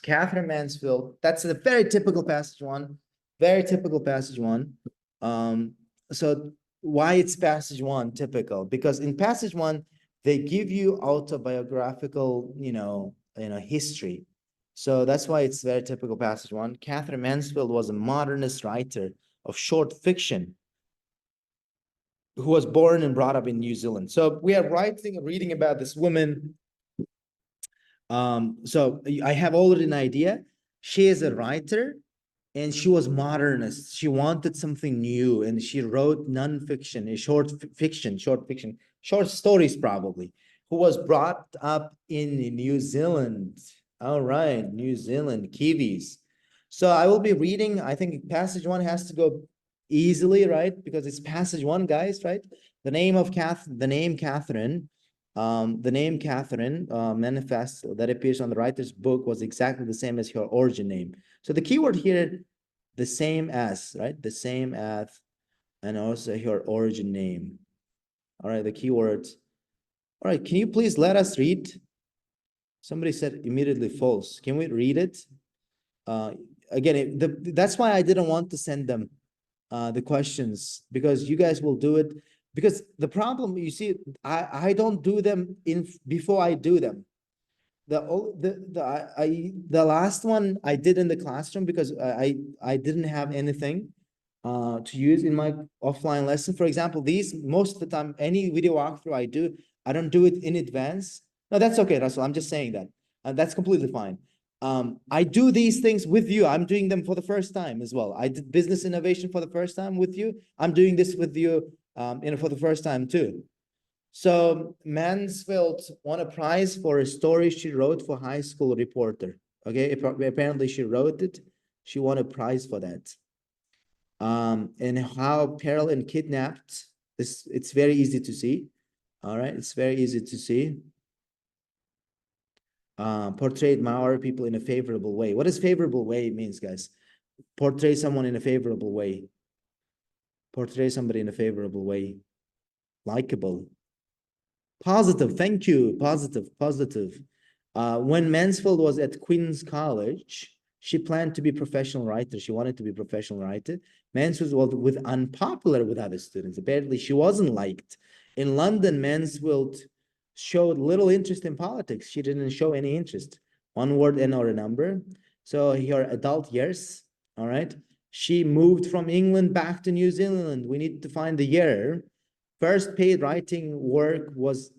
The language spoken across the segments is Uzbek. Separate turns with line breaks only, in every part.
Catherine Mansfield. That's a very typical passage one. Very typical passage one. So why it's passage one typical? Because in passage one, they give you autobiographical, history. So that's why it's very typical passage one. Catherine Mansfield was a modernist writer of short fiction who was born and brought up in New Zealand. So we are reading about this woman. So I have already an idea. She is a writer and she was modernist. She wanted something new and she wrote nonfiction, short stories probably, who was brought up in New Zealand. All right, New Zealand, Kiwis. So I will be reading, I think passage one has to go easily, right? Because it's passage one, guys, right? The name Catherine manifest that appears on the writer's book was exactly the same as her origin name. So the keyword here, the same as, right? The same as, and also her origin name. All right, the keywords. All right, can you please let us read? Somebody said immediately false. Can we read it? Again, that's why I didn't want to send them the questions, because you guys will do it. Because the problem, you see, I don't do them before I do them. The last one I did in the classroom because I didn't have anything to use in my offline lesson. For example, these most of the time, any video walkthrough I don't do it in advance. No, that's okay, Russell. I'm just saying that. That's completely fine. I do these things with you. I'm doing them for the first time as well. I did business innovation for the first time with you. I'm doing this with you, for the first time too. So Mansfield won a prize for a story she wrote for High School Reporter. Okay, apparently she wrote it. She won a prize for that. And how Peril and Kidnapped. It's very easy to see. All right, it's very easy to see. Portrayed Maori people in a favorable way. What does favorable way means, guys? Portray someone in a favorable way. Portray somebody in a favorable way. Likeable. Positive, thank you. Positive. When Mansfield was at Queen's College, she planned to be a professional writer. She wanted to be a professional writer. Mansfield was unpopular with other students. Apparently, she wasn't liked. In London, Mansfield showed little interest in politics. She didn't show any interest. One word and or a number. So her adult years, all right. She moved from England back to New Zealand. We need to find the year. First paid writing work was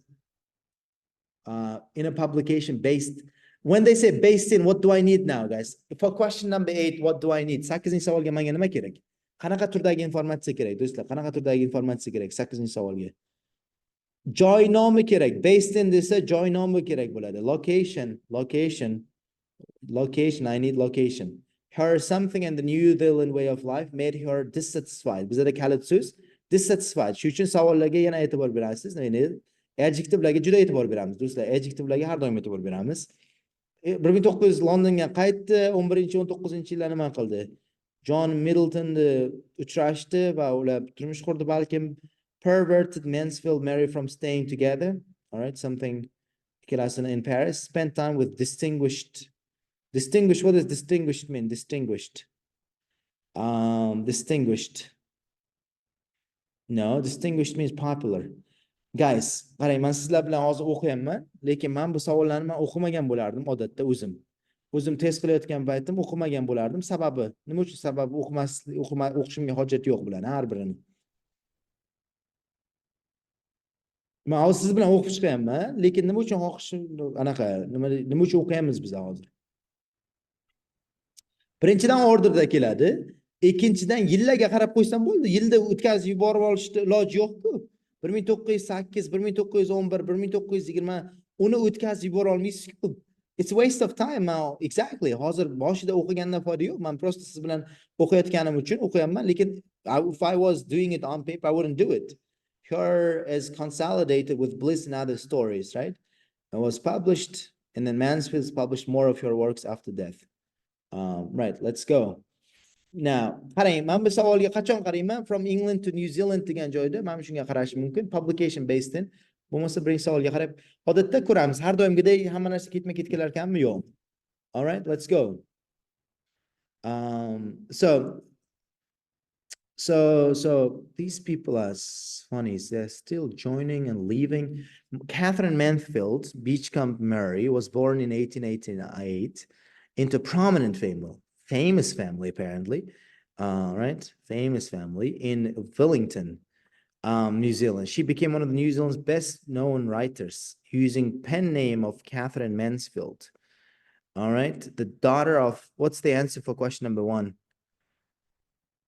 in a publication based. When they say based in, what do I need now, guys? For question number 8, what do I need? 8-inchi savolga menga nima kerak? Qanaqa turdagi informatsiya kerak, do'stlar? Qanaqa turdagi informatsiya kerak 8-inchi savolga? Joy nomi kerak. Based in desa joy nomi kerak bo'ladi. Location, I need location. Her something and the New Zealand way of life made her dissatisfied. Bizada kalit so'z dissatisfied. Shu uchun savollarga yana e'tibor berasiz. Adjectivelarga juda e'tibor beramiz, do'stlar. Adjectivelarga har doim e'tibor beramiz. 1900 Londonga qaytdi, 11-19-yillar nima qildi? John Middleton'ni uchrashdi va ular turmush qurdi balkim. Perverted Mansfield married from staying together. All right, something in Paris. Spent time with distinguished. What does distinguished mean? Distinguished. No, distinguished means popular. Guys, qarang, men sizlar bilan hozir o'qiyapman, lekin men bu savollarni men o'qimagan bo'lardim odatda o'zim. O'zim test qilayotgan paytim o'qimagan bo'lardim. Sababi, nima uchun sababi o'qishimga hojat yo'q bularni har birini. Men hozir siz bilan o'qib chiqyapman, lekin nima uchun anaqa, nima uchun o'qiyapmiz biz hozir? Birinchidan orderda keladi, ikkinchidan yillarga qarab qo'ysam bo'ldi. Yilda o'tkazib yuborib olishda iloji yo'q-ku. 1908, 1911, 1920 uni o'tkazib yubora olmaysiz-ku. It's a waste of time now. Exactly. Hozir boshida o'qigandan foyda yo'q. Men prosta siz bilan o'qiyotganim uchun o'qiyapman, lekin if I was doing it on paper, I wouldn't do it. Her is consolidated with Bliss and other stories, right? It was published, and then Mansfield published more of her works after death. Right, let's go. Now, qarang, men bu savolga qachon qarayman? From England to New Zealand degan joyda men shunga qarashim mumkin. Publication based in. Bo'lmasa birinchi savolga qarab, odatda ko'ramiz. Har doimgidek hamma narsa ketma-ket kelar ekanmi, yo'q? All right, let's go. So these people are funny. They're still joining and leaving. Catherine Mansfield Beachcombe Murray was born in 1888 into a prominent family, famous family apparently, right? Famous family in Wellington, New Zealand. She became one of the New Zealand's best known writers using pen name of Catherine Mansfield. All right, the daughter of, what's the answer for question number 1?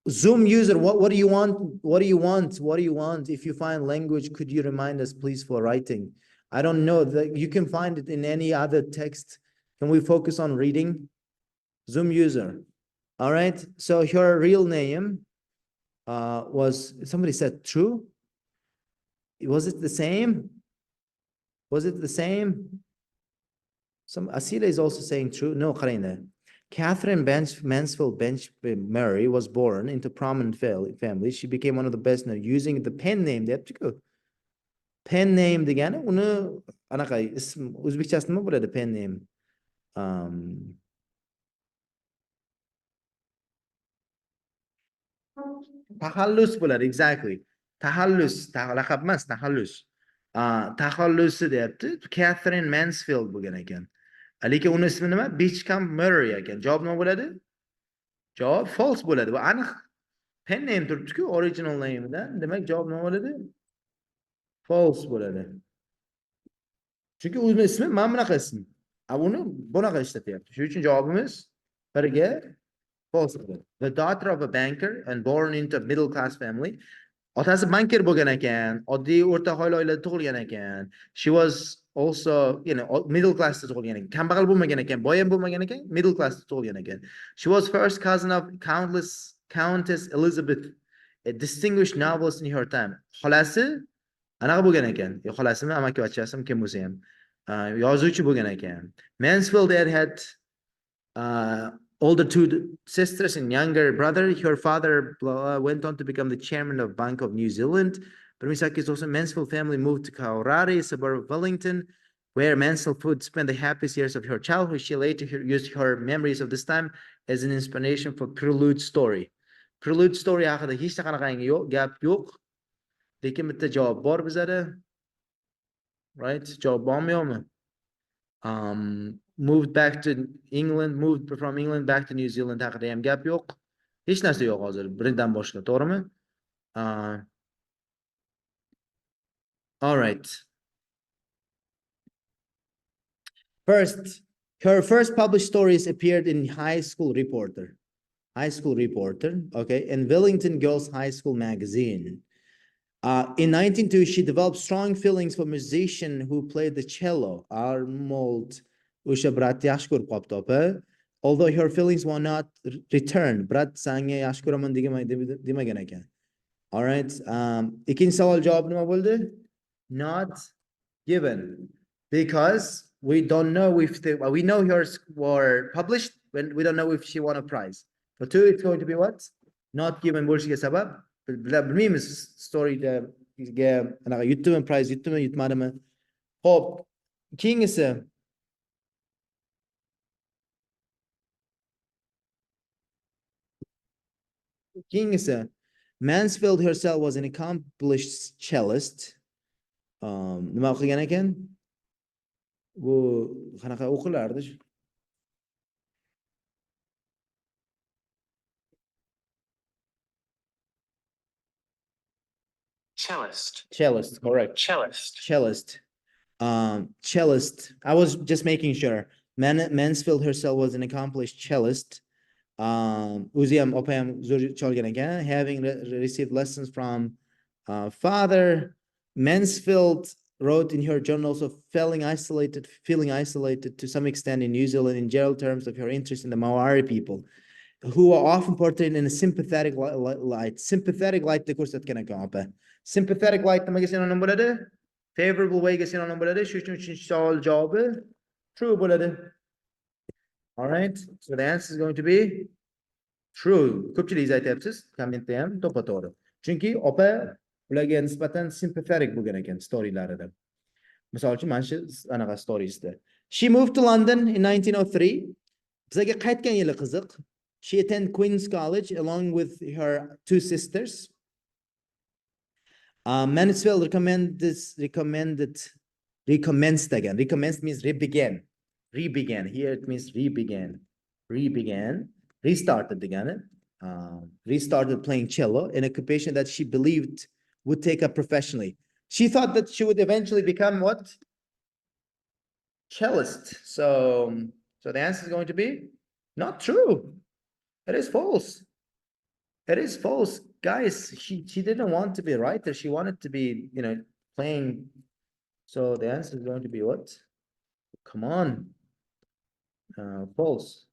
Zoom user, what do you want? What do you want? What do you want? If you find language, could you remind us, please, for writing? I don't know that you can find it in any other text. Can we focus on reading? Zoom user. All right. So her real name was, somebody said true. Was it the same? Was it the same? Some Asila is also saying true. No, Karina. Catherine Mansfield Murray was born into a prominent family. She became one of the best known using the pen name. Pen name degani uni anaqa ism o'zbekchasi nima bo'ladi pen name? Tahallus bo'ladi, exactly. Tahallus, laqab emas, tahallus. Tahallusi deyapti. Catherine Mansfield bo'lgan ekan. Lekin uni ismi nima? Beachcombe Murray ekan. Javob nima bo'ladi? Javob false bo'ladi. Bu aniq pen name turibdi-ku, original name'idan. Demak, javob nima bo'ladi? False bo'ladi. Chunki uni ismi mana bunaqa ism. Uni bunaqa ishlatyapti. Shuning uchun javobimiz birga false bo'ladi. The daughter of a banker and born into a middle class family. Otasi banker bo'lgan ekan, oddiy o'rta oila oilada tug'ilgan ekan. She was also, middle class tug'ilgan ekan. Kambag'al bo'lmagan ekan, boy ham bo'lmagan ekan, middle class tug'ilgan ekan. She was first cousin of Countess Elizabeth, a distinguished novelist in her time. Xolasi anaqa bo'lgan ekan. Xolasimi, amakivachchasimi, kim bo'lsa ham yozuvchi bo'lgan ekan. Mansfield had older two sisters and younger brother. Her father went on to become the chairman of Bank of New Zealand. But Misaki's also Mansfield family moved to Kaurari, a suburb of Wellington, where Mansfield would spend the happiest years of her childhood. She later used her memories of this time as an inspiration for Prelude Story. Prelude Story haqida hech qanaqangi gap yo'q. Lekin bitta javob bor bizada. Right? Javob bormi yo'qmi? Moved back to England, moved from England back to New Zealand haqida ham gap yo'q. Hech narsa yo'q hozir biridan boshqa, to'g'rimi? All right. First, her first published stories appeared in High School Reporter. Okay, and Wellington Girls High School magazine. In 1902, she developed strong feelings for a musician who played the cello, Arnold o'sha brat yaxshi ko'rib qolibdi opa. Although her feelings were not returned, brat sanga yaxshi ko'raman demagan ekan. All right. Ikkinchi savol javob nima bo'ldi? Not given, because we don't know if we know hers were published, when we don't know if she won a prize. For 2, it's going to be what? Not given bo'lishiga sabab bilmaymiz. Storyga anaqa yutdimi, prize yutdimi, yutmadimi. Xo'p, keyingisi Mansfield herself was an accomplished cellist. Nima o'qigan ekan? Bu qanaqa o'qilardi? Cellist, correct. Cellist. I was just making sure. Mansfield herself was an accomplished cellist. O'zi ham opa ham zo'r chalgan ekan, having received lessons from father. Mansfield wrote in her journals of feeling isolated to some extent in New Zealand in general terms of her interest in the Maori people, who are often portrayed in a sympathetic light. Sympathetic light the ko'rsatgan ekan opa. Sympathetic light nimaga sinonim bo'ladi? Favorable way ga sinonim bo'ladi. Shuning uchun uchinchi savol javobi true bo'ladi. All right, so the answer is going to be true. Ko'pchilik aytyapsiz, kommentda ham to'g'ri. Chunki opa ularga nisbatan sympathetic bo'lgan ekan storylarida. Misol uchun mana shu anaqa storiesda. She moved to London in 1903 Bizga qaytgan yili qiziq. She attended Queen's College along with her two sisters. Mansfield recommenced again. Recommenced means re-began. Re-began. Here it means re-began. Re-began. Restarted again. Restarted playing cello, an occupation that she believed would take up professionally. She thought that she would eventually become what? Cellist. So the answer is going to be not true. It is false. It is false. Guys, she didn't want to be a writer. She wanted to be, playing. So the answer is going to be what? Come on. False.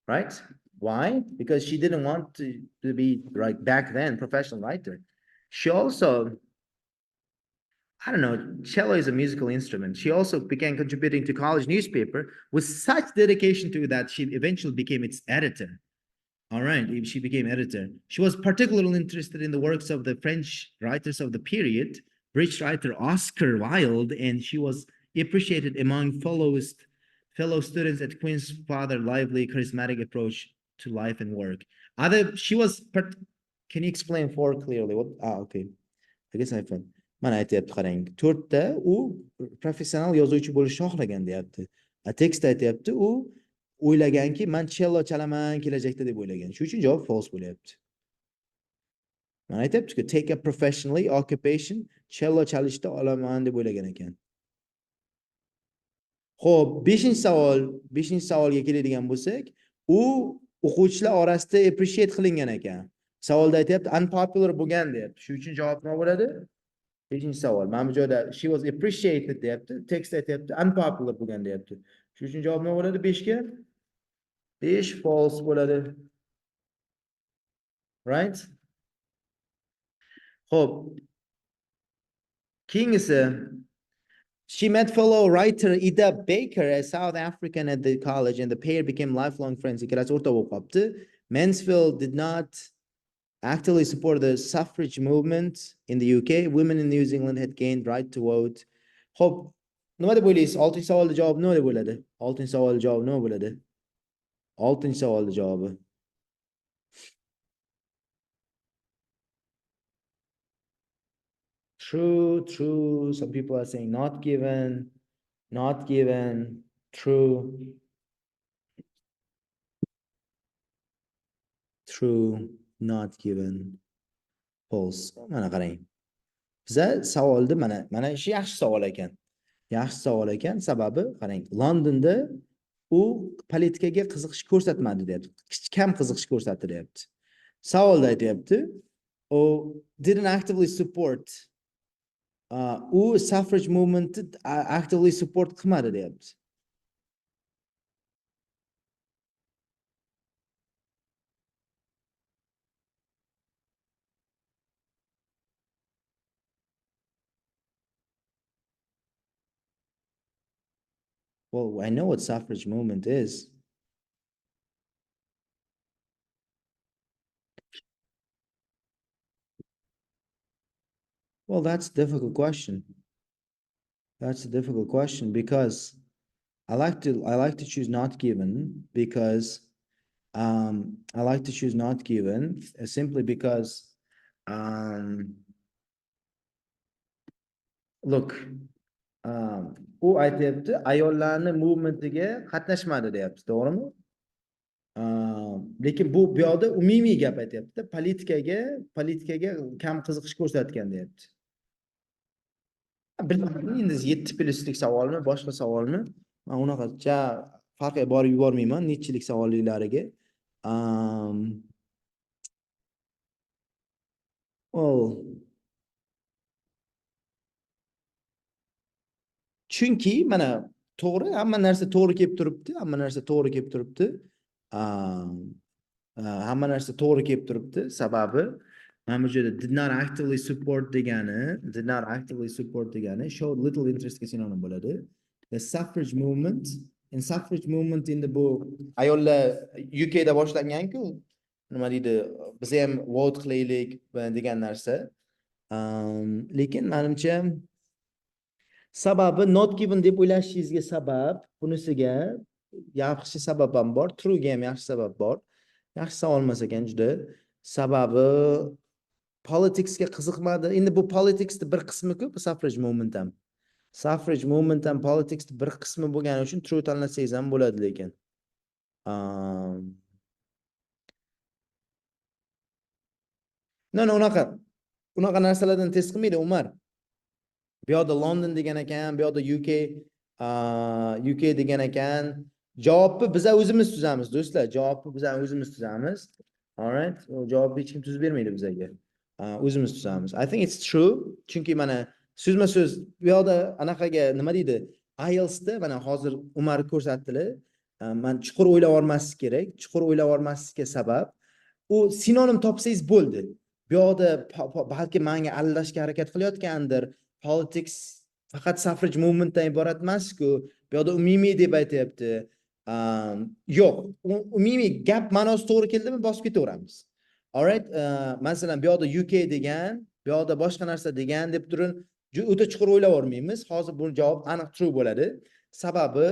Right? Why? Because she didn't want to be, right, back then, professional writer. She also, I don't know, cello is a musical instrument. She also began contributing to college newspaper with such dedication to that she eventually became its editor. All right, she became editor. She was particularly interested in the works of the French writers of the period, British writer Oscar Wilde, and she was appreciated among fellow students at Queen's father lively, charismatic approach to life and work. Can you explain for clearly what? Okay. I guess I found. Mana aytyapti, qarang. 4 ta u professional yozuvchi bo'lishni xohlagan deyapti. Tekst aytyapti, u o'ylaganki, men cello chalaman kelajakda deb o'ylagan. Shuning uchun javob false bo'lyapti. Mana aytyapti-ku, take a professionally occupation, cello chalishda olaman deb o'ylagan ekan. Xo'p, 5-savolga keladigan bo'lsak, u o'quvchilar orasida appreciate qilingan ekan. Savolda aytyapti, unpopular bo'lgan deyapti. Shuning uchun javob nima bo'ladi? 5-savol. Mana bu joyda she was appreciated deyapti. Tekst aytyapti, unpopular bo'lgan deyapti. Shuning uchun javob nima bo'ladi 5 ga? 5 false bo'ladi. Right? Xo'p. Keyingisi, she met fellow writer Ida Baker, a South African at the college, and the pair became lifelong friends. Ikkalasi o'rtoq bo'lib qolibdi. Mansfield did not actively support the suffrage movement in the UK. Women in New Zealand had gained right to vote. Xo'p, nima deb o'ylaysiz? 6-savolda javob nima deb bo'ladi? 6-savolda javob nima bo'ladi? 6-savolda javobi. True. Some people are saying not given, true, not given, false. Mana qarang. Biza savolda mana shu yaxshi savol ekan. Yaxshi savol ekan, sababi qarang, Londonda u politikaga qiziqish ko'rsatmadi deyapti. Kam qiziqish ko'rsatdi deyapti. Savolda aytyapti, u didn't actively support u suffrage movement actively support qilmadi deyapti. Well, I know what suffrage movement is. Well, that's a difficult question. That's a difficult question because I like to choose not given because I like to choose not given simply because look, u aytyapti, ayollarni movementiga qatnashmadi deyapti, to'g'rimi? Lekin bu yoqda umumiy gap aytyapti, politikaga kam qiziqish ko'rsatgan deyapti. Endi 7+lik savolmi, boshqa savolmi? Men unaqacha farqiga borib yubormayman nechilik savolliklariga. Well, chunki mana to'g'ri, hamma narsa to'g'ri kelib turibdi, hamma narsa to'g'ri kelib turibdi. Hamma narsa to'g'ri kelib turibdi. Sababi mana bu yerda did not actively support degani showed little interest ga sinonim bo'ladi. The suffrage movement endi bu ayollar UK da boshlangan-ku. Nima deydi? Biz ham vote qilaylik degan narsa. Lekin menimcha sababi not given deb o'ylashingizga sabab bunisiga yaxshi sabab ham bor, truega ham yaxshi sabab bor. Yaxshi savol emas ekan juda. Sababi politicsga qiziqmadi. Endi bu politicsni bir qismi-ku, bu suffrage movement ham. Suffrage movement ham politicsni bir qismi bo'lgani uchun true tanlasangiz ham bo'ladi lekin. No, unaqa narsalardan test qilmaydi Umar. Bu yoqda London degan ekan, bu yoqda UK degan ekan. Javobni biz o'zimiz tuzamiz, do'stlar. Javobni biz o'zimiz tuzamiz. All right? Javobni hech kim tuzib bermaydi bizga. O'zimiz tuzamiz. I think it's true. Chunki mana so'zma-so'z bu yoqda anaqaga nima deydi? IELTSda mana hozir Umar ko'rsatdilar. Men chuqur o'ylab olmaslik kerak. Chuqur o'ylab olmaslikka sabab u sinonim topsangiz bo'ldi. Bu yoqda balki menga aralashishga harakat qilayotgandir. Politics faqat suffrage movementdan iborat emas-ku. Bu yoqda umumiy deb aytyapti. Yo'q, umumiy gap ma'nosi to'g'ri keldimi, bosib ketaveramiz. Alright, masalan, bu yoqda UK degan, bu yoqda boshqa narsa degan deb turib, o'ta chuqur o'ylab olmaymiz. Hozir bu javob aniq true bo'ladi. Sababi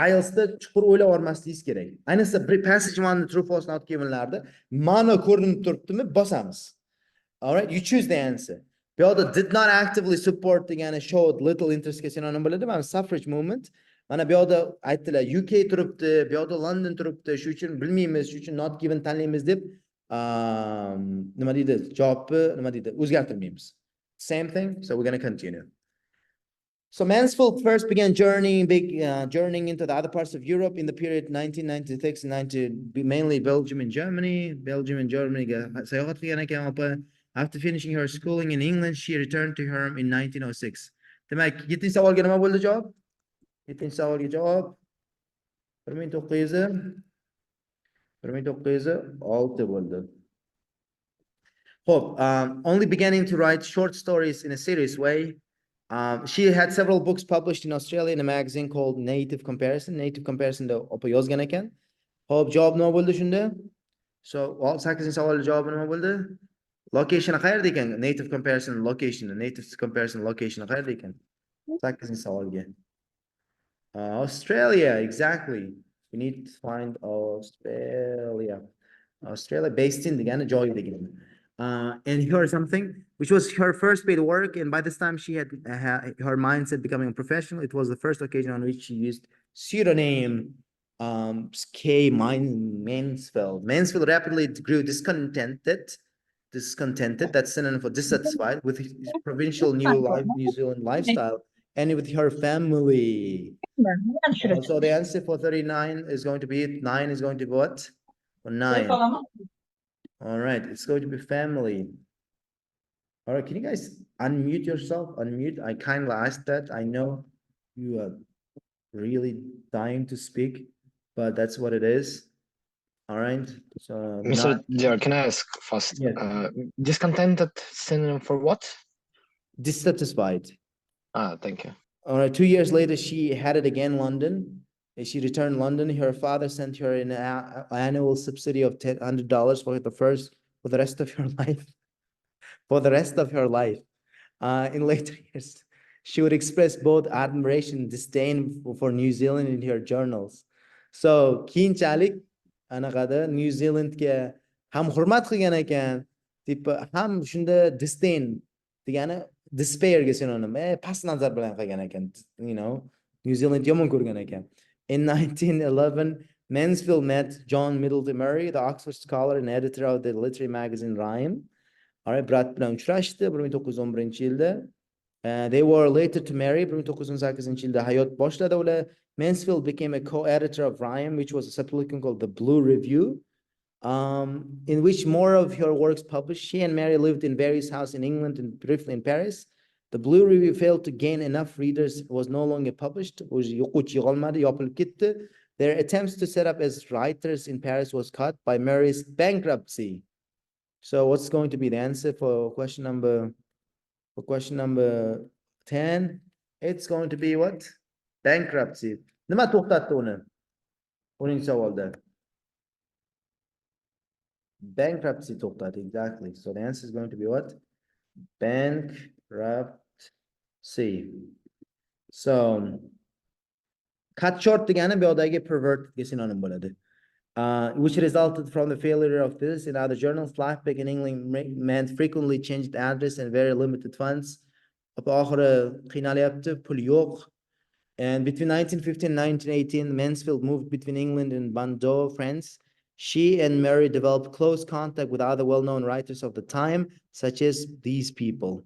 IELTSda chuqur o'ylab olmasligingiz kerak. Ayniqsa passage one true false not givenlarda ma'no ko'rinib turibdimi, bosamiz. Alright, you choose the answer. Bu yoqda did not actively support degani showed little interest ga sinonim bo'ladi. Mana suffrage movement. Mana bu yoqda aytdilar UK turibdi, bu yoqda London turibdi, shu uchun bilmaymiz, shu uchun not given tanlaymiz deb nima deydi? Javobni nima deydi? O'zgartirmaymiz. Same thing, so we're going to continue. So Mansfield first began journeying into the other parts of Europe in the period 1996 and 90, mainly Belgium and Germany. Belgium and Germany sayohat qilgan ekan opa. After finishing her schooling in England, she returned to home in 1906. Demak, 7-chi savolga nima bo'ldi javob? 7-chi savolga javob 1906 bo'ldi. Hope, only beginning to write short stories in a serious way. She had several books published in Australia in a magazine called Native Comparison. Native Comparison da opa yozgan ekan. Xo'p, javob nima bo'ldi shunda? So, 8-chi savolga javob nima bo'ldi? Location qayerda ekan? Native Comparison location qayerda ekan? 8-chi savolga. Australia, exactly. We need to find Australia. Australia based in degani joy degani. And here something which was her first paid work, and by this time she had her mindset becoming a professional. It was the first occasion on which she used pseudonym K. Mansfield. Mansfield rapidly grew discontented. That's synonym for dissatisfied with his provincial New Zealand lifestyle and with her family. So the answer for 39 is going to be 9 is going to be what? 9. All right, it's going to be family. All right, can you guys unmute yourself? Unmute. I kindly asked that. I know you are really dying to speak, but that's what it is. All right. So,
Mr. Dear, can I ask first?
Yes.
Discontented synonym for what?
Dissatisfied.
Thank you.
All right. 2 years later, she had it again, London. She returned London. Her father sent her an annual subsidy of $100 for the rest of her life. For the rest of her life. In later years, she would express both admiration and disdain for New Zealand in her journals. So, keyinchalik anaqada New Zealandga ham hurmat qilgan ekan, ham shunda disdain degani despairga sinonim, past nazar bilan qilgan ekan, New Zealand yomon ko'rgan ekan. In 1911, Mansfield met John Middleton Murray, the Oxford scholar and editor of the literary magazine Rhyme. All right, Brat bilan uchrashdi 1911-yilda. They were later to marry 1918-yilda hayot boshladi ular. Mansfield became a co-editor of Rhyme, which was a supplement called the Blue Review, in which more of her works published. She and Mary lived in various houses in England and briefly in Paris. The Blue Review failed to gain enough readers, was no longer published. Their attempts to set up as writers in Paris was cut by Mary's bankruptcy. So what's going to be the answer for question number 10? It's going to be what? Bankruptcy. Nima to'xtatdi uni? 10-chi savolda. Bankruptcy to'xtatdi, exactly. So the answer is going to be what? Bankruptcy. So Cut short degani bu yerdagi pervertedga sinonim bo'ladi. Which resulted from the failure of this in other journals. Life back in England meant frequently changed address and very limited funds. Oxiri qiynalyapti, pul yo'q. And between 1915 and 1918, Mansfield moved between England and Bordeaux, France. She and Mary developed close contact with other well-known writers of the time, such as these people.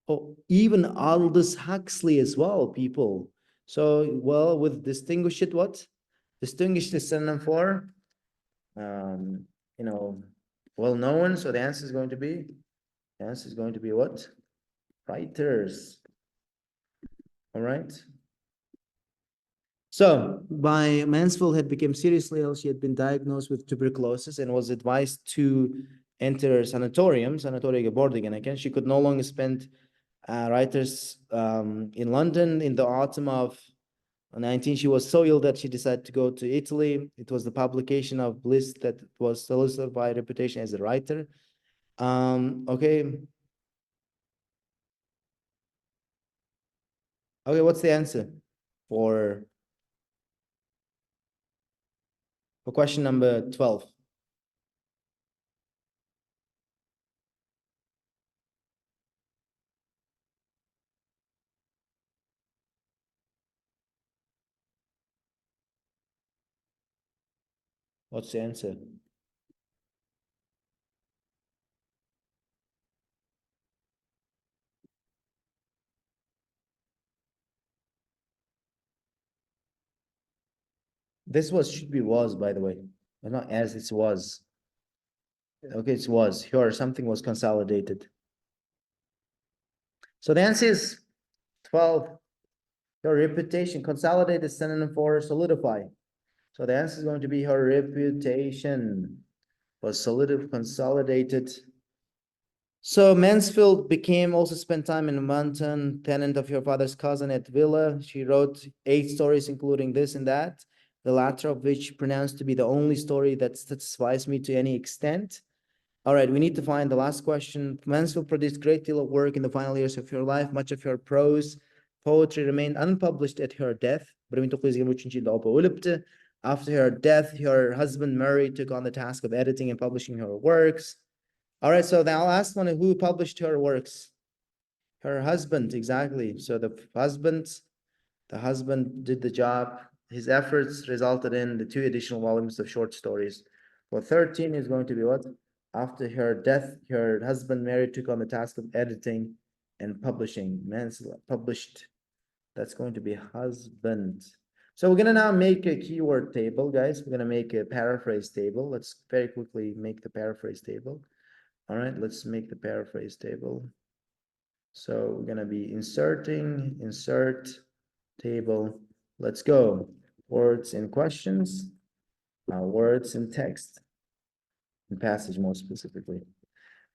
Oh, even Aldous Huxley as well, people. So, well, with distinguished what? Distinguished is synonym for, you know, well-known. So the answer is going to be what? Writers. All right. So by Mansfield had become seriously ill. She had been diagnosed with tuberculosis and was advised to enter sanatorium boarding. And again, she could no longer spend writers in London in the autumn of 19. She was so ill that she decided to go to Italy. It was the publication of Bliss that was solidified reputation as a writer. Okay. Okay, what's the answer for question number 12? What's the answer? This should be was, by the way, but not as it was. Okay, it was. Here, something was consolidated. So the answer is 12. Her reputation, consolidate is synonym for solidify. So the answer is going to be her reputation was consolidated. So Mansfield became also spent time in London, tenant of your father's cousin at Villa. She wrote 8 stories, including this and that, the latter of which pronounced to be the only story that satisfies me to any extent. All right, we need to find the last question. Mansfield produced a great deal of work in the final years of her life. Much of her prose poetry remained unpublished at her death. After her death, her husband Murray took on the task of editing and publishing her works. All right, so the last one, who published her works? Her husband, exactly. So the husband did the job. His efforts resulted in the 2 additional volumes of short stories. For 13 is going to be what? After her death, her husband Mary took on the task of editing and publishing. Published. That's going to be husband. So we're gonna now make a keyword table, guys. We're gonna make a paraphrase table. Let's very quickly make the paraphrase table. All right, let's make the paraphrase table. So we're gonna be insert table. Let's go. Words and questions, words and text, and passage more specifically.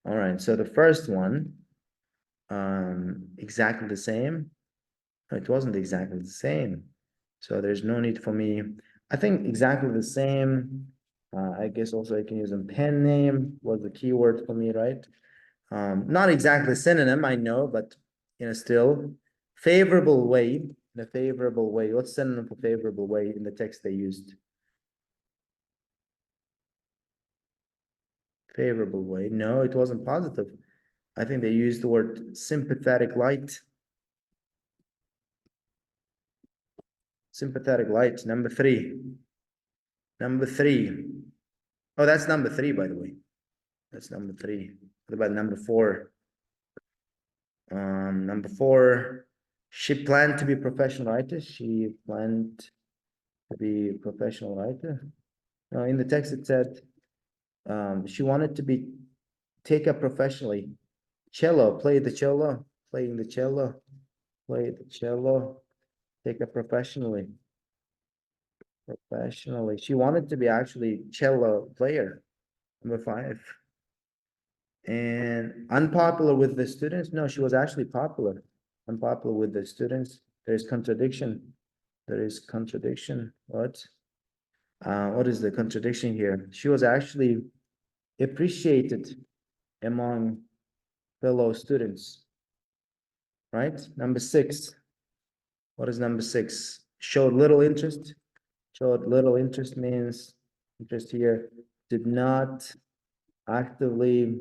All right, so the first one, exactly the same. No, it wasn't exactly the same. So there's no need for me. I think exactly the same. I guess also I can use a pen name was the keyword for me, right? Not exactly synonym, I know, but still favorable way, in a favorable way. What's synonym for favorable way in the text they used? Favorable way. No, it wasn't positive. I think they used the word sympathetic light. Sympathetic light, number 3. Number 3. Oh, that's number 3, by the way. That's number 3. What about number 4? Number 4, she planned to be a professional writer. She planned to be a professional writer. No, in the text it said she wanted to take up professionally. Cello, play the cello, playing the cello, play the cello, take up professionally. Professionally. She wanted to be actually cello player. Number 5. And unpopular with the students. No, she was actually popular. Unpopular with the students. There's contradiction. There is contradiction. What is the contradiction here? She was actually appreciated among fellow students. Right? Number 6. What is number 6? showed little interest. Showed little interest means interest here, did not actively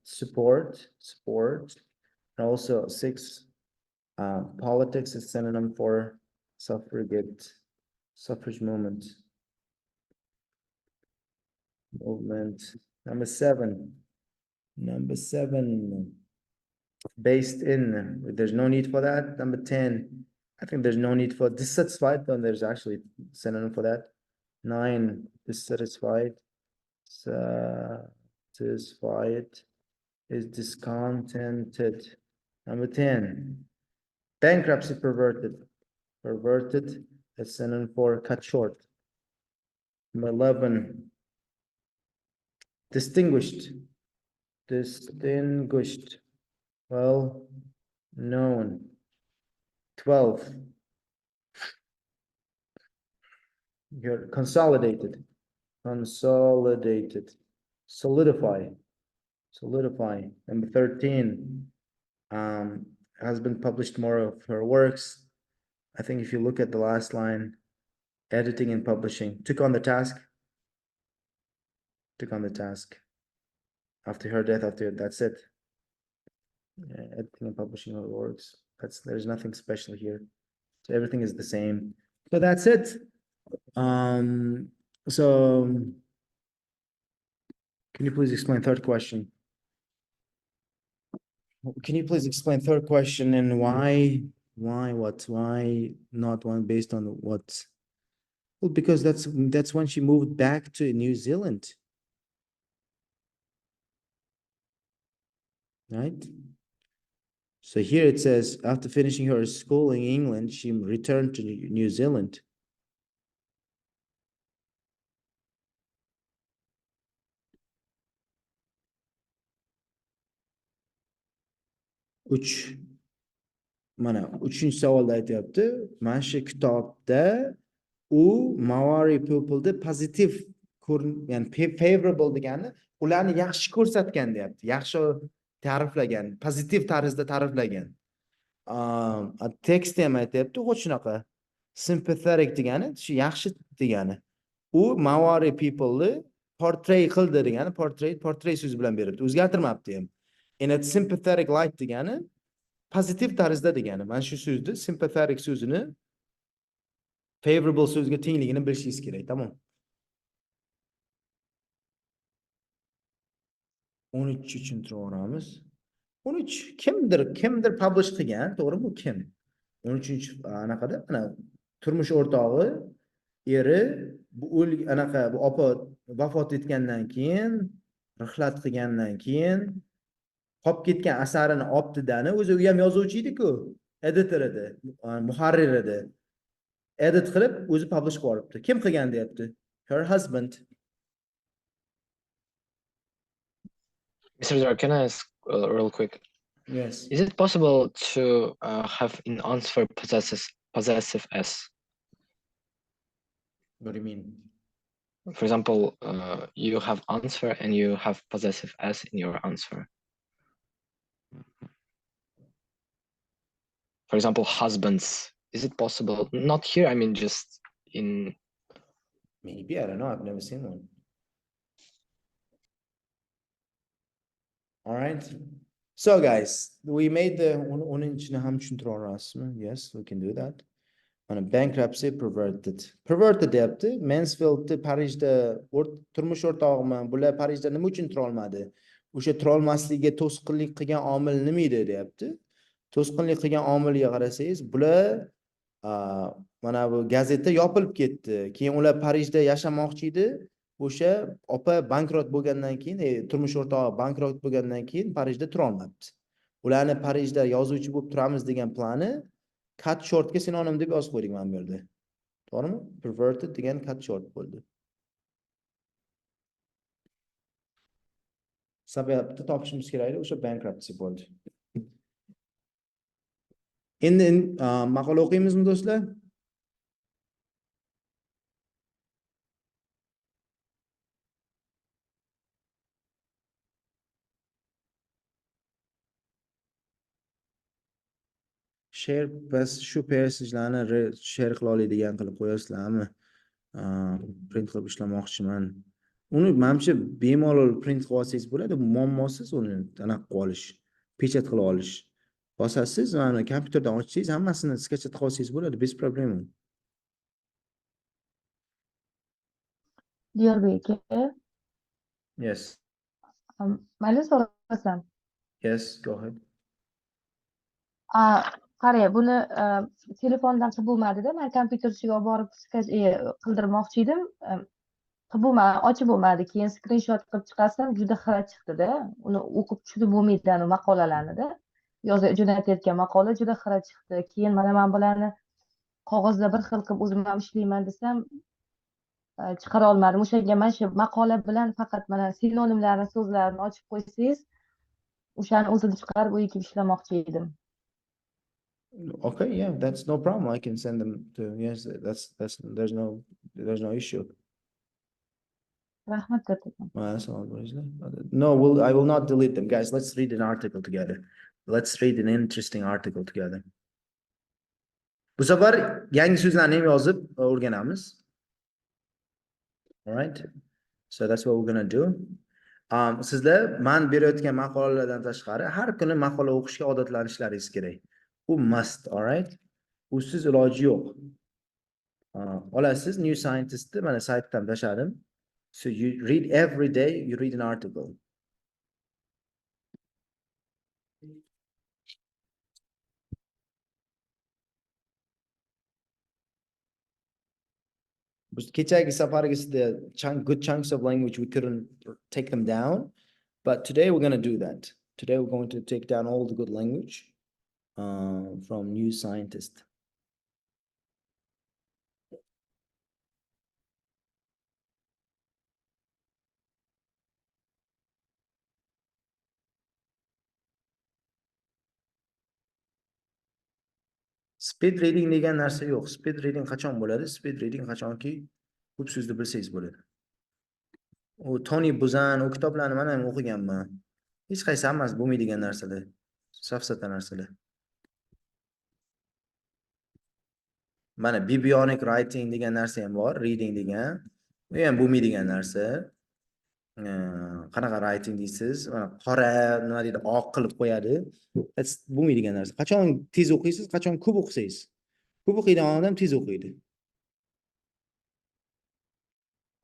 support. And also 6, politics is synonym for suffragette, suffrage movement. Number 7. Based in, there's no need for that. Number 10, I think there's no need for dissatisfied, then there's actually synonym for that. 9, dissatisfied. Satisfied is discontented. Number 10, bankruptcy, perverted. Perverted is synonym for cut short. Number 11, distinguished. Distinguished. Well known. 12, you're consolidated. Consolidated. Solidify. Solidify. Number 13, has been published more of her works. I think if you look at the last line, editing and publishing, took on the task. Took on the task. After her death, that's it. Editing and publishing her works. There's nothing special here. So everything is the same. So that's it. So can you please explain third question? Can you please explain third question and why not one based on what? Well, because that's when she moved back to New Zealand. Right? So here it says, after finishing her school in England, she returned to New Zealand. Mana 3-chi savolda aytyapti, mana shu kitobda u Maori people'ni pozitiv ya'ni favorable degani ularni yaxshi ko'rsatgan deyapti, yaxshi ta'riflagan, pozitiv tarzda ta'riflagan. Tekst ham aytyapti, xuddi shunaqa. Sympathetic degani shu yaxshi degani. U Maori people'ni portray qildi degani, portray so'zi bilan beribdi, o'zgartirmabdi ham. In a sympathetic light degani pozitiv tarzda degani. Mana shu so'zni, sympathetic so'zini favorable so'zga tengligini bilishingiz kerak, tamom. 13 uchun tushuntiramiz. 13 kimdir publish qilgan, to'g'rimi? Bu kim? 13 anaqada, mana turmush o'rtog'i, eri bu anaqa bu opa vafot etgandan keyin, rihlat qilgandan keyin qolib ketgan asarini olibdi-dani, o'zi u ham yozuvchi edi-ku, editor edi, muharrir edi. Edit qilib o'zi publish qilib yuboribdi. Kim qilgan deyapti? Her husband.
Mr. Jar, can I ask real quick?
Yes.
Is it possible to have in answer possessive s?
What do you mean?
For example, you have answer and you have possessive s in your answer. For example, husbands. Is it possible? Not here, I mean just in...
Maybe, I don't know. I've never seen one. All right. So guys, we made the yes, we can do that. On a bankruptcy, perverted deyapti. Mansfield Parijda turmush o'rtog'imi, bular Parijda nima uchun tura olmadi? O'sha tura olmasligiga to'sqinlik qilgan omil nima edi deyapti. To'sqinlik qilgan omilga qarasangiz, bular mana bu gazetda yopilib ketdi. Keyin ular Parijda yashamoqchi edi. O'sha opa bankrot bo'lgandan keyin, turmush o'rtog'i bankrot bo'lgandan keyin Parijda tura olmabdi. Ularni Parijda yozuvchi bo'lib turamiz degan plani cut shortga sinonim deb yozib qo'ydik mana bu yerda. To'g'rimi? Perverted degan cut short bo'ldi. Sababni topishimiz kerak edi, o'sha bankruptcy bo'ldi. Endi maqola o'qiymizmi do'stlar? share bas shu passajlarni share qila oladigan qilib qo'yasizlarmi? Print qilib ishlamoqchiman. Uni menimcha bemalol print qilib olsangiz bo'ladi. Muammosiz uni anaqa qilib olish, pechat qilib olish. Bosasiz, mana kompyuterdan ochsangiz, hammasini sketchat qilib olsangiz bo'ladi, bez problema.
Diyorbek aka,
Yes.
mayli so'rasam.
Yes, go ahead.
Qarang, buni telefondan qilib bo'lmadi-da. Men kompyuter ustiga olib borib qildirmoqchi edim. Qilib bo'lmadi, ochib bo'lmadi. Keyin skrinshot qilib chiqarsam, juda xira chiqdi-da. Uni o'qib tushunib bo'lmaydi ani maqolalarni-da. Yozib jo'natayotgan maqola juda xira chiqdi. Keyin mana men bularni qog'ozda bir xil qilib o'zim ham ishlayman desam, chiqara olmadim. O'shanga mana shu maqola bilan faqat mana sinonimlarni, so'zlarini ochib qo'ysangiz, o'shani o'zini chiqarib u yerga ishlamoqchi edim.
Okay, yeah, that's no problem. I can send them to, yes, there's no issue.
Rahmat kattakan.
Well, that's all it is. No, I will not delete them. Guys, let's read an article together. Let's read an interesting article together. Bu safar yangi so'zlarni ham yozib o'rganamiz. All right? So that's what we're going to do. Sizlar men berayotgan maqolalardan tashqari har kuni maqola o'qishga odatlanishlaringiz kerak. Bu must, all right? Usiz iloji yo'q. Olasiz New Scientist'ni mana saytdan tashladim. So you read every day, you read an article. Kechagi safargisida good chunks of language, we couldn't take them down. But today we're going to do that. Today we're going to take down all the good language from New Scientist. Speed reading degan narsa yo'q. Speed reading qachon bo'ladi? Speed reading qachonki ko'p so'zni bilsangiz bo'ladi. U Tony Buzan, o kitoblarni men ham o'qiganman. Hech qaysi hammasi bo'lmaydigan narsalar. Safsata narsalar. Mana biblionic writing degan narsa ham bor, reading degan. Bu ham bo'lmaydigan narsa. Qanaqa writing deysiz? Mana qora, nima deydi, oq qilib qo'yadi. That's bo'lmaydigan narsa. Qachon tez o'qiysiz, qachon ko'p o'qisangiz. Ko'p o'qiydigan odam tez o'qiydi.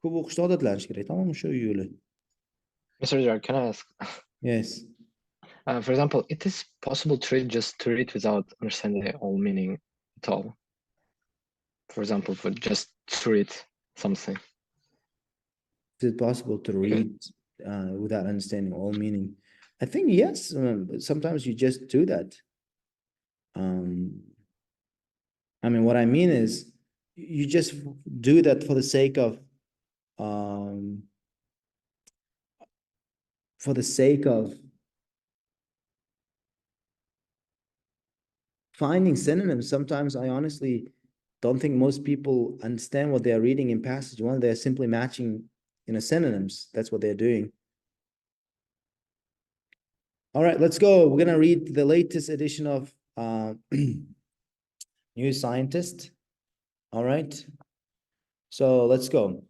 Ko'p o'qishga odatlanish kerak, tamam shu yo'li.
Mr. Jar, can I ask?
Yes.
For example, it is possible to read without understanding the whole meaning at all. For example, for just to read something.
Is it possible to read without understanding all meaning? I think yes. Sometimes you just do that. I mean, what I mean is you just do that for the sake of finding synonyms. Sometimes I honestly don't think most people understand what they are reading in passage one. They are simply matching, synonyms. That's what they're doing. All right, let's go. We're going to read the latest edition of New Scientist. All right. So let's go.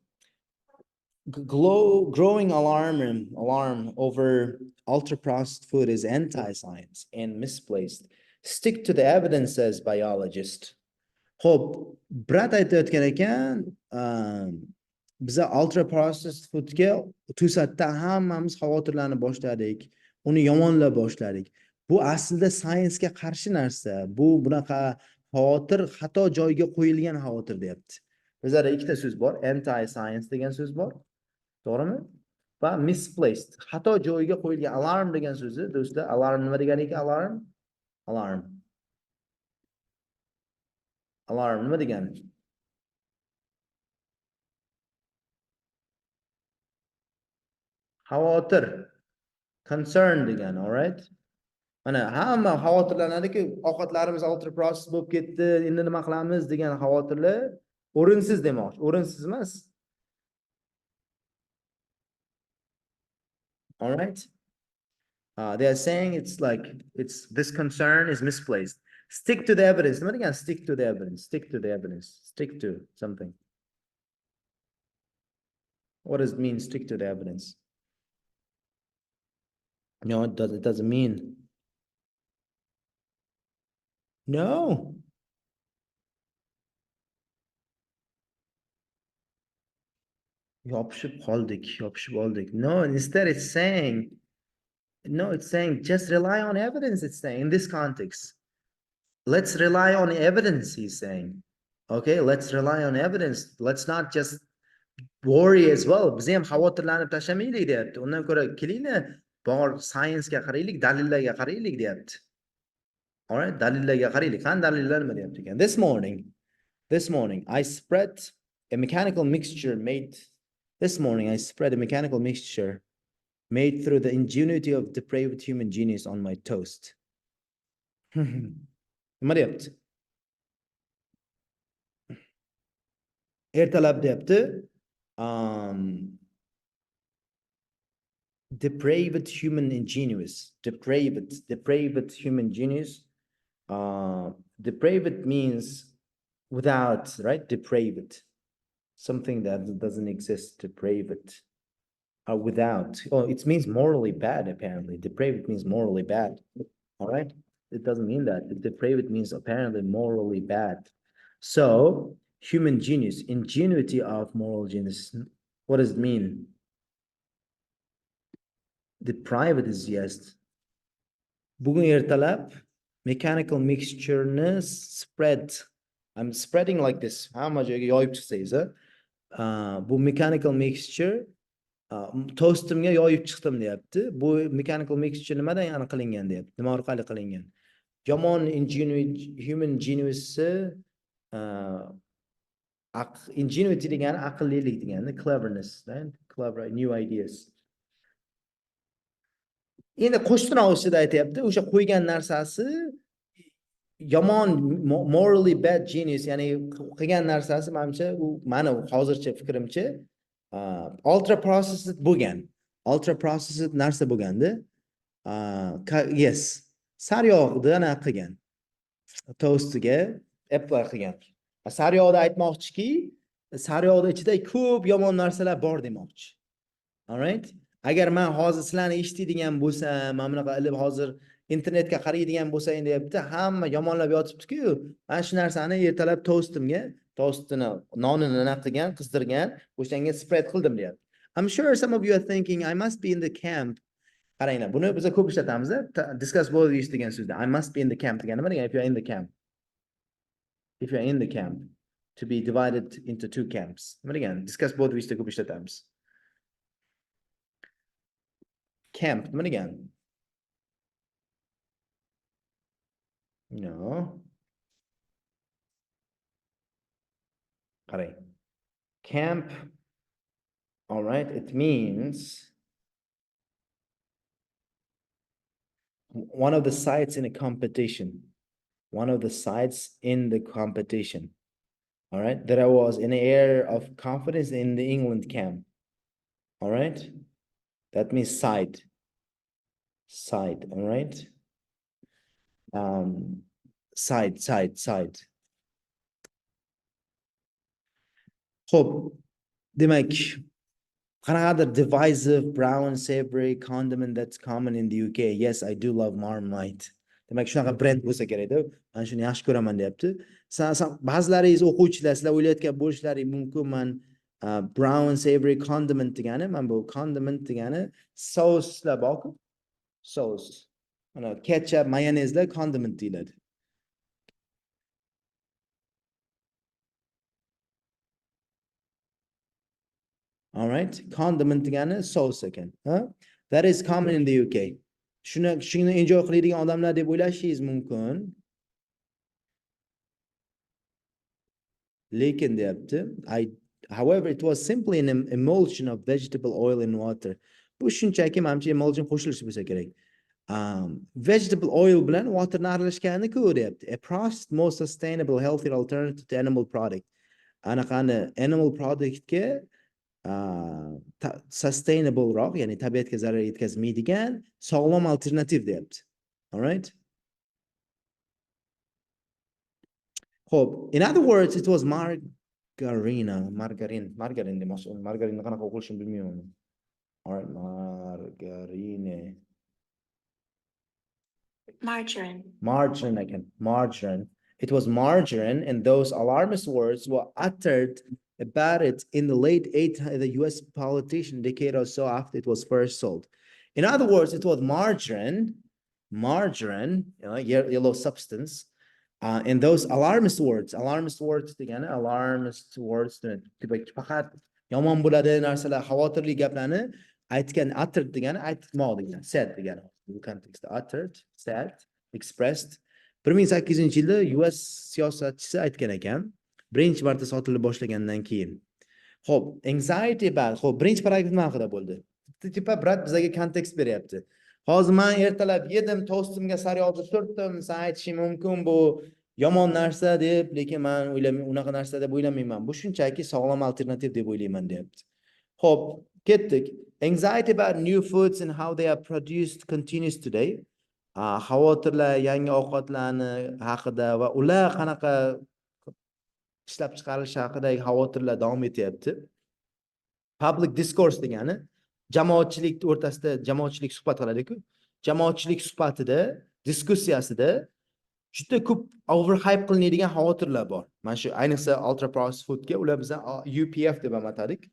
Growing alarm over ultra-processed food is anti-science and misplaced. Stick to the evidence, says biologist. Xo'p, brat aytayotgan ekan, biza ultra-processed foodga to'satdan hammamiz xavotirlanib boshladik, uni yomonlab boshladik. Bu aslida sciencega qarshi narsa. Bu bunaqa xavotir xato joyga qo'yilgan xavotir deyapti. Bizlarda ikkita so'z bor, anti-science degan so'z bor. To'g'rimi? Va misplaced, xato joyga qo'yilgan. Alarm degan so'zi, do'stlar, alarm nima degani ekan? Alarm nima degani? Xavotir, concern degani, all right? Mana hamma xavotirlanadiki, ovqatlarimiz ultra processed bo'lib ketdi, endi nima qilamiz degan xavotirlar o'rinsiz demoqchi. O'rinsiz emas. All right? They are saying this concern is misplaced. Stick to the evidence. Nima degani stick to the evidence? Stick to the evidence. Stick to something. What does it mean, stick to the evidence? No, it doesn't mean. No. Yopishib qoldik. No, instead it's saying, no, it's saying just rely on evidence, it's saying in this context. Let's rely on evidence, he's saying. Okay, let's rely on evidence. Let's not just worry as well. Biz ham xavotirlanib tashlamaylik deyapti. Undan ko'ra kelinglar, bor science-ga qaraylik, dalillarga qaraylik deyapti. All right, dalillarga qaraylik. Qani dalillar nima deyapti ekan? This morning I spread a mechanical mixture made made through the ingenuity of depraved human genius on my toast. Nima deyapti? Ertalab deyapti. Depraved human genius. Depraved means without, right? Depraved. Something that doesn't exist, depraved. Without. Oh, it means morally bad, apparently. Depraved means morally bad. All right? It doesn't mean that. Depraved means apparently morally bad. So, human genius, ingenuity of moral genius. What does it mean? Depraved is yes. Bugun ertalab mechanical mixture spread. I'm spreading like this. How much yoyib chiqsangiz, bu mechanical mixture toastimga yoyib chiqdim deyapti. Bu mechanical mixture nimadan yana qilingan deyapti. Nima orqali qilingan? Yomon human genius ingenuity degani aqllilik degani, cleverness, right? Clever, new ideas. Endi qo'shtirnoq ustida aytyapti, o'sha qo'ygan narsasi yomon, morally bad genius, ya'ni qilgan narsasi menimcha u mani hozircha fikrimcha ultra processed bo'lgan. Ultra processed narsa bo'lganda, yes, sariyog'ni ana qilgan. Toastiga apply qilgan. Sariyog'da aytmoqchiki, sariyog'da ichida ko'p yomon narsalar bor demoqchi. All right? Agar men hozir sizlarni eshitadigan bo'lsam, mana bunaqa ilib hozir internetga qaraydigan bo'lsang deyapti, hamma yomonlab yotibdi-ku. Mana shu narsani ertalab toastini nonini nima qilgan, qizdirgan, o'shanga spread qildim deyapti. I'm sure some of you are thinking I must be in the camp. Qaranglar, buni biz ko'p ishlatamiz, discuss both of you degan so'zda. I must be in the camp degani nima degani? If you are in the camp. If you are in the camp, to be divided into two camps. Nima degani? Discuss both of you ko'p ishlatamiz. Camp, nima degani? No. Qarang. Camp, all right, it means one of the sides in a competition. One of the sides in the competition. All right, there was an air of confidence in the England camp. All right, that means side, all right. Side. Hope, demak, qanaqadir divisive, brown, savory condiment that's common in the UK. Yes, I do love Marmite. Demak, shunaqa brand bo'lsa kerak-da. Men shuni yaxshi ko'raman deyapti. Ba'zilaringiz o'quvchilar, sizlar o'ylayotgan bo'lishlaring mumkin, men brown, savory condiment degani, men bu condiment degani souslar bor-ku. Sauce. Mana ketchup, mayonezlar condiment deyiladi. All right, condiment degani sauce ekan. That is common in the UK. Shuni enjoy qiladigan odamlar deb o'ylashingiz mumkin. Lekin deyapti, however, it was simply an emulsion of vegetable oil in water. Bu shunchaki menimcha emulsion qo'shilishi bo'lsa kerak. Vegetable oil bilan waterni aralashgani-ku deyapti. A processed, more sustainable, healthier alternative to animal product. Anaqani animal productga sustainable roq, ya'ni tabiatga zarar yetkazmaydigan sog'lom alternativ deyapti. All right? Hope. In other words, it was margarine. demoqchi. Margarinni qanaqa o'qilishini bilmayman. All right, margarine. Margarine again. Margarine. It was margarine, and those alarmist words were uttered about it in the late 800s, the US politician, a decade or so after it was first sold. In other words, it was margarine, yellow substance, and those alarmist words degani, alarmist words faqat yomon bo'ladi narsalar, xavotirli gaplarni aytgan, uttered degani aytmoq degani, said degani. Bu kontekstda uttered, said, expressed. 1800-yilda US siyosatchisi aytgan ekan, birinchi marta sotila boshlagandan keyin. Xo'p, anxiety about. Xo'p, birinchi paragraf nima haqida bo'ldi? Tipa brat bizga kontekst beryapti. Hozir men ertalab yedim, tostimga sariyog'ni surtdim, sen aytishing mumkin bu yomon narsa deb, lekin men o'ylamayman, unaqa narsa deb o'ylamayman. Bu shunchaki sog'lom alternativ deb o'ylayman, deyapti. Xo'p, ketdik. Anxiety about new foods and how they are produced continues today. Xavotirlar yangi ovqatlarni haqida va ular qanaqa ishlab chiqarilishi haqidagi xavotirlar davom etyapti. Public discourse degani jamoatchilik o'rtasida jamoatchilik suhbat qiladi-ku. Jamoatchilik suhbatida, diskussiyasida juda ko'p overhype qilinadigan xavotirlar bor. Mana shu ayniqsa ultra processed foodga ular biz UPF deb ham atadik.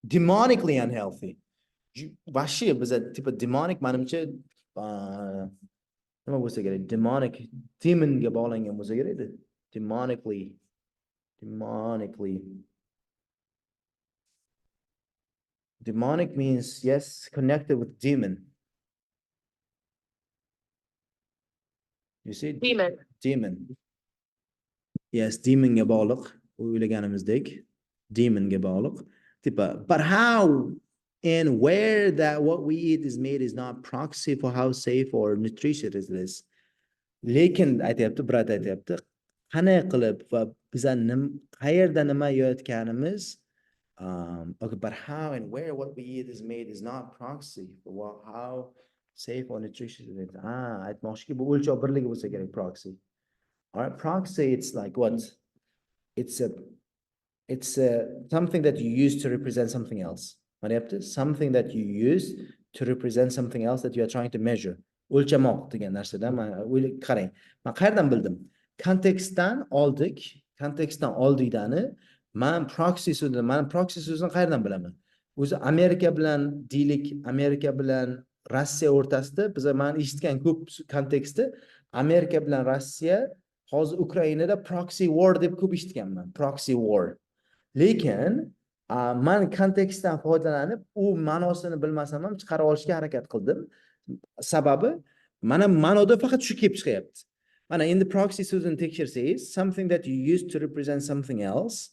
Demonically unhealthy. Vashi biza tipa demonic, menimcha nima bo'lsa kerak? Demonic, demonga bog'langan bo'lsa kerak edi. Demonically. Demonic means, yes, connected with demon. You see? Demon. Yes, demonga bog'liq. O'ylaganimizdek, demonga bog'liq. But how and where that what we eat is made is not proxy for how safe or nutritious it is. Lekin aytyapti, brat aytyapti, qanday qilib va biz qayerda nima yeyotganimiz, okay, but how and where what we eat is made is not proxy for how safe or nutritious it is. Aytmoqchiki, bu o'lchov birligi bo'lsa kerak, proxy. All right, proxy, it's like what? It's something that you use to represent something else. Something that you use to represent something else that you are trying to measure. O'lchamoq degan narsada qarang. Men qayerdan bildim? Kontekstdan oldikdani men proxy so'zini qayerdan bilaman? O'zi Amerika bilan deylik, Amerika bilan Rossiya o'rtasida men eshitgan ko'p kontekstda Amerika bilan Rossiya hozir Ukrainada proxy war deb ko'p eshitganman. Proxy war. Lekin men kontekstdan foydalanib, u ma'nosini bilmasam ham chiqarib olishga harakat qildim. Sababi mana ma'noda faqat shu kelib chiqyapti. Mana endi proxy so'zini tekshirsangiz, something that you use to represent something else,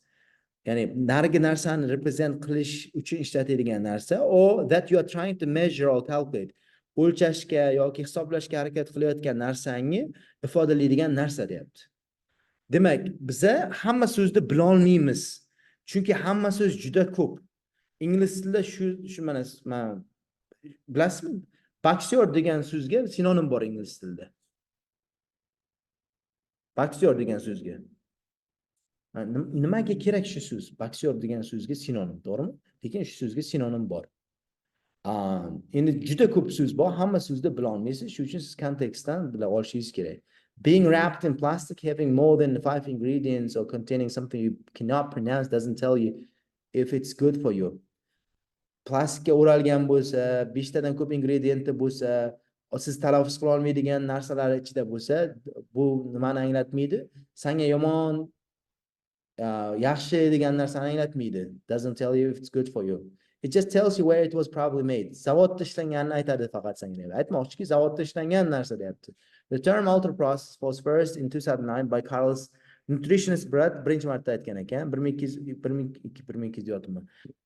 ya'ni narigi narsani represent qilish uchun ishlatilgan narsa, or that you are trying to measure or calculate, o'lchashga yoki hisoblashga harakat qilayotgan narsangni ifodalaydigan narsa deyapti. Demak, biza hamma so'zni bila olmaymiz. Chunki hamma so'z juda ko'p. Ingliz tilida shu mana bilasizmi? Boxer degan so'zga sinonim bor ingliz tilida. Boxer degan so'zga. Nimaga kerak shu so'z? Boxer degan so'zga sinonim, to'g'rimi? Lekin shu so'zga sinonim bor. Endi juda ko'p so'z bor, hamma so'zni bila olmaysiz, shuning uchun siz kontekstdan bila olishingiz kerak. Being wrapped in plastic, having more than 5 ingredients or containing something you cannot pronounce doesn't tell you if it's good for you. Plastikka o'ralgan bo'lsa, 5 tadan ko'p ingredienti bo'lsa, siz talaffuz qila olmaydigan narsalar ichida bo'lsa, bu nimani anglatmaydi? Senga yomon, yaxshi degan narsani anglatmaydi. Doesn't tell you if it's good for you. It just tells you where it was probably made. Zavodda ishlanganini aytadi faqat senga. Aytmoqchiki, zavodda ishlangan narsa deyapti. The term ultra processed was first in 2009 by Carl's nutritionist Brad, birinchi marta aytgan ekan,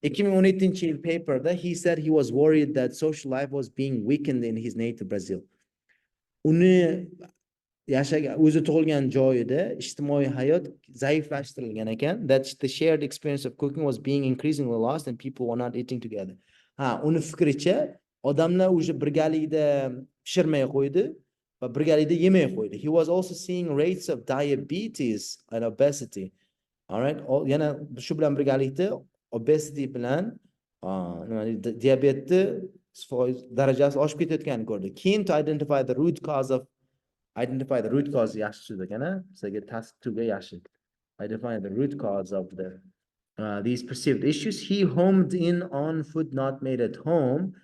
2017-yil paperda he said he was worried that social life was being weakened in his native Brazil. Uni yashagan, o'zi tug'ilgan joyida ijtimoiy hayot zaiflashtirilgan ekan. That the shared experience of cooking was being increasingly lost and people were not eating together. Uni fikricha odamlar o'sha birgalikda pishirmay qo'ydi va birgalikda yemay qo'ydi. He was also seeing rates of diabetes and obesity. All right. Yana shu bilan birgalikda obesity bilan diabetni darajasi oshib ketayotganini ko'rdi. Keen to identify the root cause yaxshi so'z ekan-a? Sizga task 2 ga yaxshi. Identify the root cause of these perceived issues. He homed in on food not made at home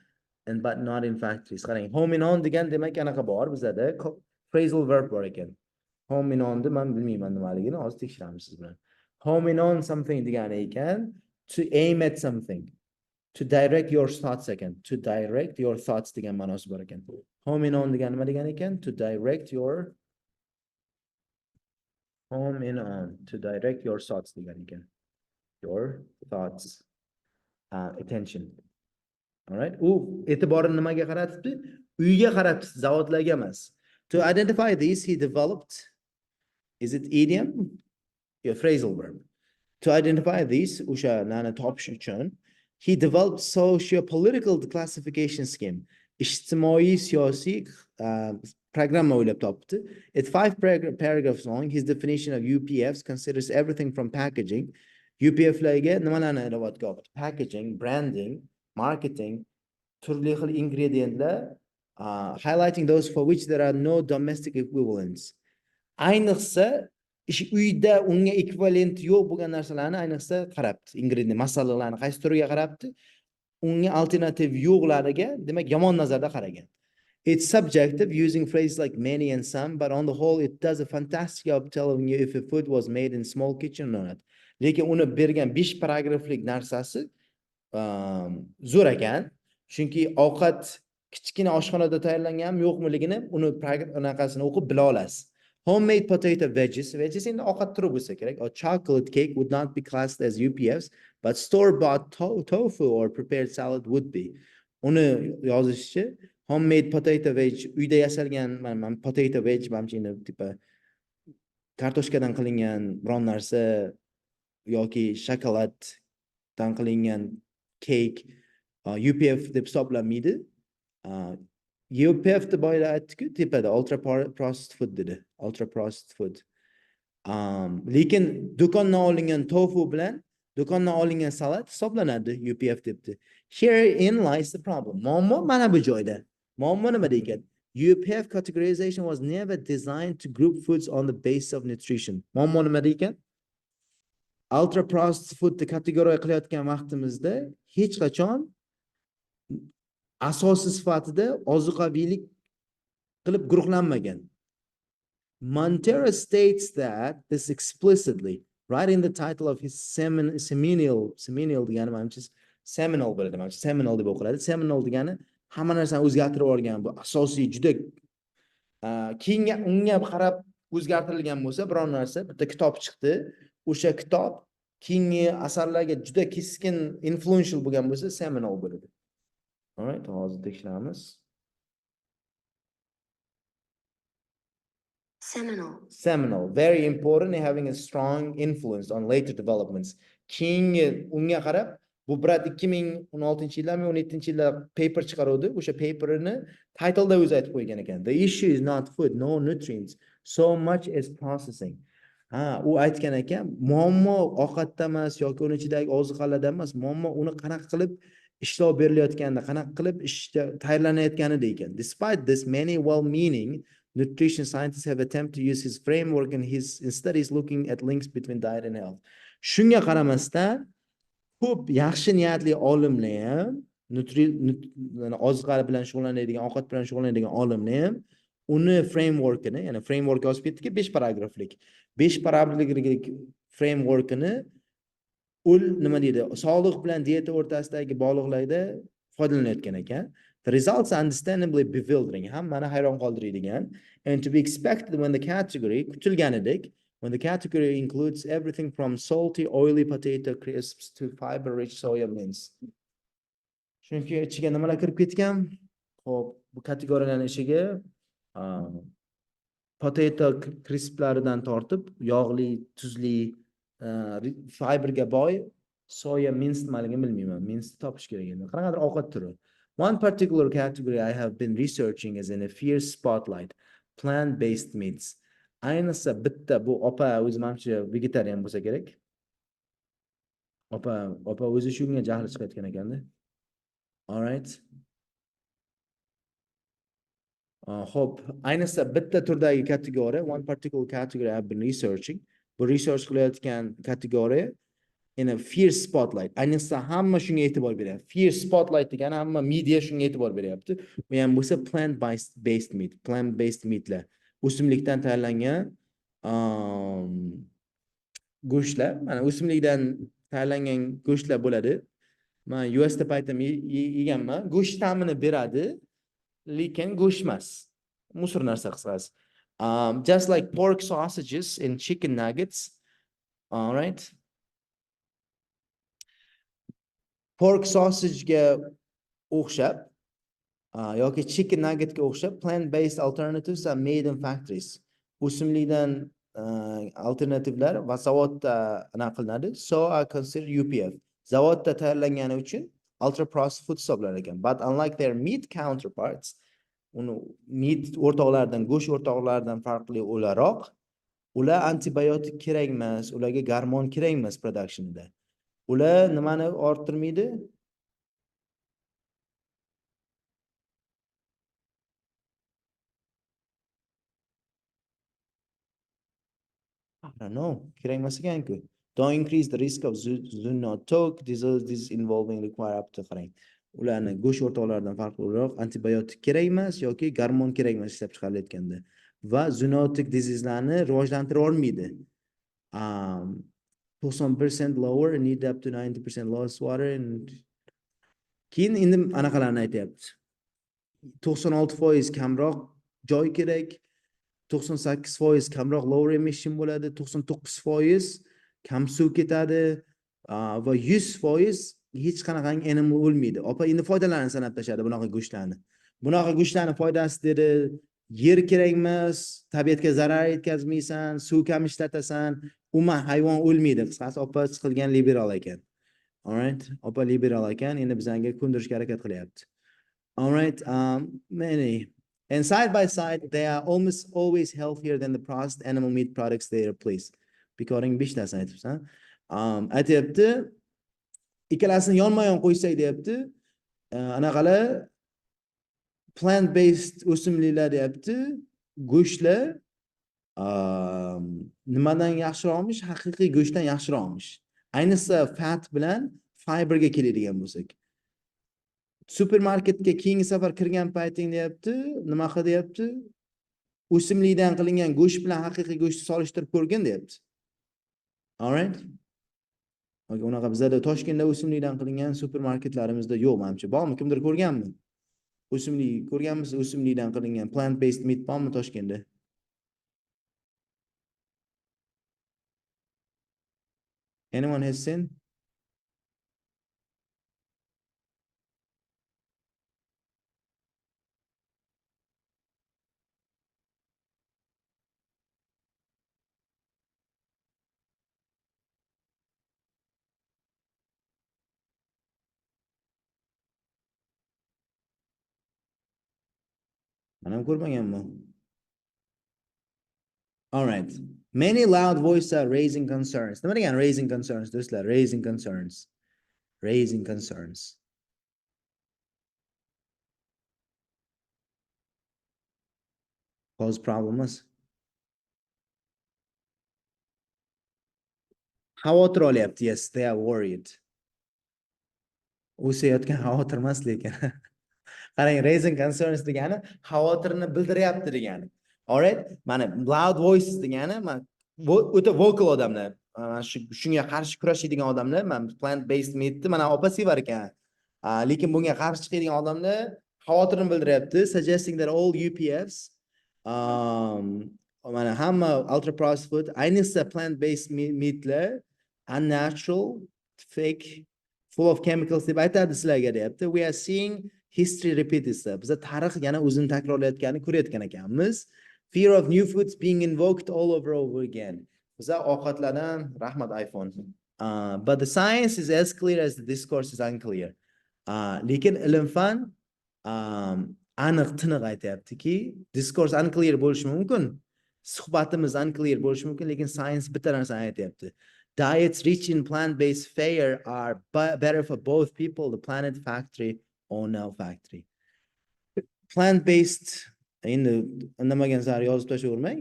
and but not in factories. Qarang, home in on degan demak anaqa bor bizada phrasal verb bor ekan. Home in on ni men bilmayman nimaligini, hozir tekshiramiz siz bilan. Home in on something degani ekan to aim at something. To direct your thoughts ekan. To direct your thoughts degan ma'nosi bor ekan. Home in on degani nima degani ekan? To direct your home in on. To direct your thoughts degani ekan. Your thoughts. Attention. All right. E'tiborini nimaga qaratibdi? Uyga qaratibdi, zavodlarga emas. To identify these, he developed, is it idiom? Yeah, phrasal verb. To identify these, o'sha nani topish uchun, he developed socio-political classification scheme. Ijtimoiy siyosiy programma o'ylab topdi. It's 5 paragraphs long. His definition of UPFs considers everything from packaging. UPFlarga nimalarni ilovatga oldi? Packaging, branding, marketing, turli xil ingredientlar, highlighting those for which there are no domestic equivalents. Ayniqsa uyda unga ekvivalent yo'q bo'lgan narsalarni ayniqsa qarabdi. Ingredient masalliqlarni qaysi turiga qarabdi? Unga alternativ yo'qlariga, demak yomon nazarda qaragan. It's subjective, using phrases like many and some, but on the whole it does a fantastic job telling you if a food was made in small kitchen or not. Lekin uni bergan 5 paragraflik narsasi zo'r ekan. Chunki ovqat kichkina oshxonada tayyorlanganmi yo'qmiligini uni anaqasini o'qib bila olasiz. Homemade potato veggies endi ovqat turi bo'lsa kerak. Or chocolate cake would not be classed as UPFs, but store-bought tofu or prepared salad would be. Uni yozishicha homemade potato veg, uyda yasalgan potato veg mamchini tipa kartoshkadan qilingan biron narsa yoki shokoladdan qilingan cake UPF deb hisoblanmaydi. UPF deb aytdik-ku, tepada ultra processed food dedi. Ultra processed food. Lekin do'kondan olingan tofu bilan do'kondan olingan salat hisoblanadi UPF debdi. Herein lies the problem. Muammo mana bu joyda. Muammo nimada ekan? UPF categorization was never designed to group foods on the basis of nutrition. Muammo nimada ekan? Ultra processed food ni kategoriya qilayotgan vaqtimizda hech qachon asosi sifatida ozuqaviylik qilib guruhlanmagan. Montero states that this explicitly, right in the title of his seminal degani menimcha seminal bo'ladi, menimcha seminal deb o'qiladi. Seminal degani hamma narsani o'zgartirib yuborgan, bu asosiy juda keyinga unga qarab o'zgartirilgan bo'lsa biron narsa, bitta kitob chiqdi, o'sha kitob keyingi asarlarga juda keskin influential bo'lgan bo'lsa seminal bo'ladi. All right, hozir tekshiramiz. Seminal, very important in having a strong influence on later developments. Keyingi unga qarab, bu brat 2016-yillarmi 17-yillar paper chiqaruvdi. O'sha paperini title'da o'zi aytib qo'ygan ekan. The issue is not food, no nutrients, so much as processing. U aytgan ekan, muammo ovqatda emas yoki uni ichidagi ozuqalarda emas, muammo uni qanaqa qilib ishlov berilayotganda, qanaqa qilib ishda tayyorlanayotganida ekan. Despite this, many well-meaning nutrition scientists have attempted to use his framework in studies looking at links between diet and health. Shunga qaramasdan, ko'p yaxshi niyatli olimlar ham, ozuqalar bilan shug'ullanadigan, ovqat bilan shug'ullanadigan olimlar ham uni frameworkini, ya'ni framework yozib ketdiki 5 paragraflik. 5 paragraflik frameworkini nima deydi, sog'liq bilan dieta o'rtasidagi bog'liqlikda foydalanayotgan ekan. The results are understandably bewildering. Hammani hayron qoldiradigan. And to be expected when the category, kutilganidek, when the category includes everything from salty, oily potato crisps to fiber-rich soya beans. Chunki ichiga nimalar kirib ketgan? Xo'p, bu kategoriyaning ichiga potato crisplaridan tortib, yog'li, tuzli, fiberga boy soya mince nimaligini bilmayman. Mince topish kerak endi. Qanaqadir ovqat turi. One particular category I have been researching is in a fierce spotlight. plant-based meats. Ayniqsa bitta bu opa o'zi manimcha vegetarian bo'lsa kerak. Opa o'zi shunga jahli chiqayotgan ekanda. All right. Hop, ayniqsa bitta turdagi kategoriya, one particular category I've been researching. Bu research qilayotgan kategoriya in a fierce spotlight. Ayniqsa hamma shunga e'tibor beryapti. Fierce spotlight degani hamma media shunga e'tibor beryapti. Bu ham bo'lsa plant-based meat, plant-based meatlar. O'simlikdan tayyorlangan go'shtlar, mana o'simlikdan tayyorlangan go'shtlar bo'ladi. Men USda paytim yeganman. Go'sht ta'mini beradi, lekin go'sht emas. Musor narsa qisqasi. Just like pork sausages and chicken nuggets. All right. Pork sausage-ga o'xshab yoki chicken nugget-ga o'xshab plant-based alternatives are made in factories. O'simlikdan alternativlar va zavodda aniq qilinadi. So are considered UPF. Zavodda tayyorlangani uchun ultra processed food hisoblanadi ekan. But unlike their meat counterparts, uni meat o'rtoqlaridan, go'sht o'rtoqlaridan farqli o'laroq, ular antibiotik kerak emas, ularga gormon kerak emas productionida. Ular nimani orttirmaydi? I don't know. Kerak emas ekan-ku. Don't increase the risk of zoonotic diseases involving require up to qarang. Ularni go'sht o'rtoqlaridan farqli o'laroq antibiotik kerak emas yoki gormon kerak emas ishlab chiqarilayotganda va zoonotic diseaselarni rivojlantira olmaydi. 90% lower need up to 90% loss water and keyin endi anaqalarni aytyapti. 96% kamroq joy kerak, 98% kamroq lower emission bo'ladi, 99% kam suv ketadi va 100% hech qanaqangi animal o'lmaydi. Opa endi foydalarini sanab tashadi bunaqa go'shtlarni. Bunaqa go'shtlarning foydasi dedi, yer kerak emas, tabiatga zarar yetkazmaysan, suv kam ishlatasan, umuman hayvon o'lmaydi. Qisqasi opa chiqilgan liberal ekan. All right? Opa liberal ekan, endi bizga ko'ndirishga harakat qilyapti. All right, many. And side by side, they are almost always healthier than the processed animal meat products they replace. Because bishtas aytibsan. Aytibdi, ikkalasini yonma-yon qo'ysak deyapti. Anaqalar plant-based o'simliklar deyapti. Go'shtlar nimadan yaxshiroqmish? Haqiqiy go'shtdan yaxshiroqmish. Ayniqsa fat bilan fiberga keladigan bo'lsak. Supermarketga keyingi safar kirgan payting deyapti, nima qil deyapti? O'simlikdan qilingan go'sht bilan haqiqiy go'shtni solishtirib ko'rgin deyapti. All right? Okay, unaqa bizda Toshkentda o'simlikdan qilingan supermarketlarimizda yo'q menimcha. Bormi? Kimdir ko'rganmi? O'simlik ko'rganmisiz? O'simlikdan qilingan plant-based meat bormi Toshkentda? Anyone has seen? Manam ko'rmaganman. All right. Many loud voices are raising concerns. Nima degan raising concerns do'stlar? Raising concerns. Raising concerns. Cause problems. Xavotir olyapti. Yes, they are worried. O'sayotgan xavotir emas lekin. Qarang, raising concerns degani xavotirni bildiryapti degani. All right? Mana loud voices degani o'ta vocal odamlar. Shunga qarshi kurashadigan odamlar, men plant based meatni mana opa sevar ekan. Lekin bunga qarshi chiqadigan odamlar xavotirini bildiryapti, suggesting that all UPFs mana hamma ultra processed food, ayniqsa plant based meatlar unnatural, fake, full of chemicals deb aytadi sizlarga deyapti. We are seeing history repeat itself. Biz tarix yana o'zini takrorlayotganini ko'rayotgan ekanmiz. Fear of new foods being invoked all over again. Biz ovqatlardan rahmat iPhone. But the science is as clear as the discourse is unclear. Lekin ilm fan aniq tiniq aytyaptiki, discourse unclear bo'lishi mumkin, suhbatimiz unclear bo'lishi mumkin, lekin science bitta narsani aytyapti. Diets rich in plant-based fare are better for both people, the planet, factory or no factory. Plant-based, endi indamagan sari yozib tashlavermang.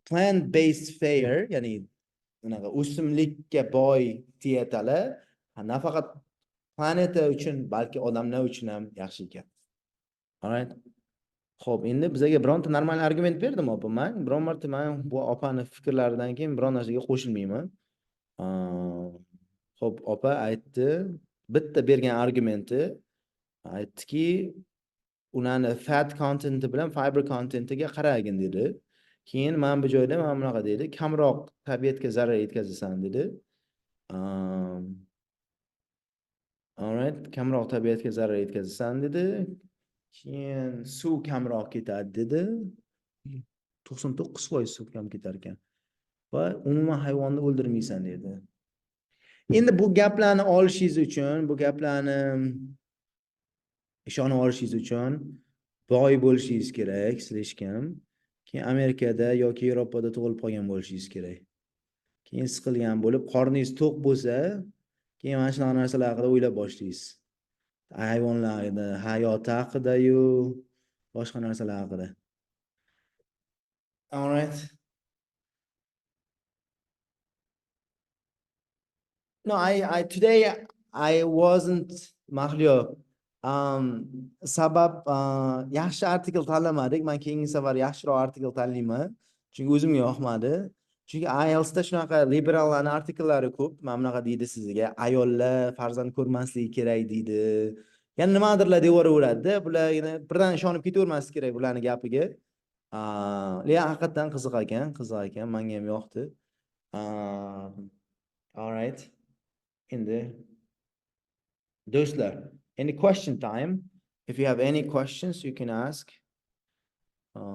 Plant-based fare, ya'ni bunaqa o'simlikka boy dietalar nafaqat planeta uchun, balki odamlar uchun ham yaxshi ekan. Alright. Xo'p, endi bizga bironta normal argument berdimi opa? Men biron marta men bu opani fikrlaridan keyin biron narsaga qo'shilmayman. Xo'p, opa aytdi, bitta bergan argumenti aytdiki, ularni fat contenti bilan fiber contentiga qaragin dedi. Keyin men bu joyda men bunaqa dedi, kamroq tabiatga zarar yetkazasan dedi. Alright, kamroq tabiatga zarar yetkazasan dedi. Keyin suv kamroq ketadi dedi. 99% suv kam ketar ekan. Va umuman hayvonni o'ldirmaysan dedi. Endi bu gaplarni olishingiz uchun, bu gaplarni ishonib olishingiz uchun boy bo'lishingiz kerak, siz hech kim. Keyin Amerikada yoki Yevropada tug'ilib qolgan bo'lishingiz kerak. Keyin siqilgan bo'lib, qorningiz to'q bo'lsa, keyin mana shunaqa narsalar haqida o'ylab boshlaysiz. Hayvonlar haqida, hayot haqida-yu, boshqa narsalar haqida. All right. No, today I wasn't Mahliyo. Sabab yaxshi artikel tanlamadik. Men keyingi safar yaxshiroq artikel tanlayman. Chunki o'zimga yoqmadi. Chunki IELTSda shunaqa liberallarning artikellari ko'p. Mana bunaqa deydi sizga, ayollar farzand ko'rmasligi kerak deydi. Yana nimadirlar deyaveradida, bular yana birdan ishonib ketavermaslik kerak bularning gapiga. Lekin haqiqatan qiziq ekan, menga ham yoqdi. All right. Endi do'stlar, any question time. If you have any questions, you can ask.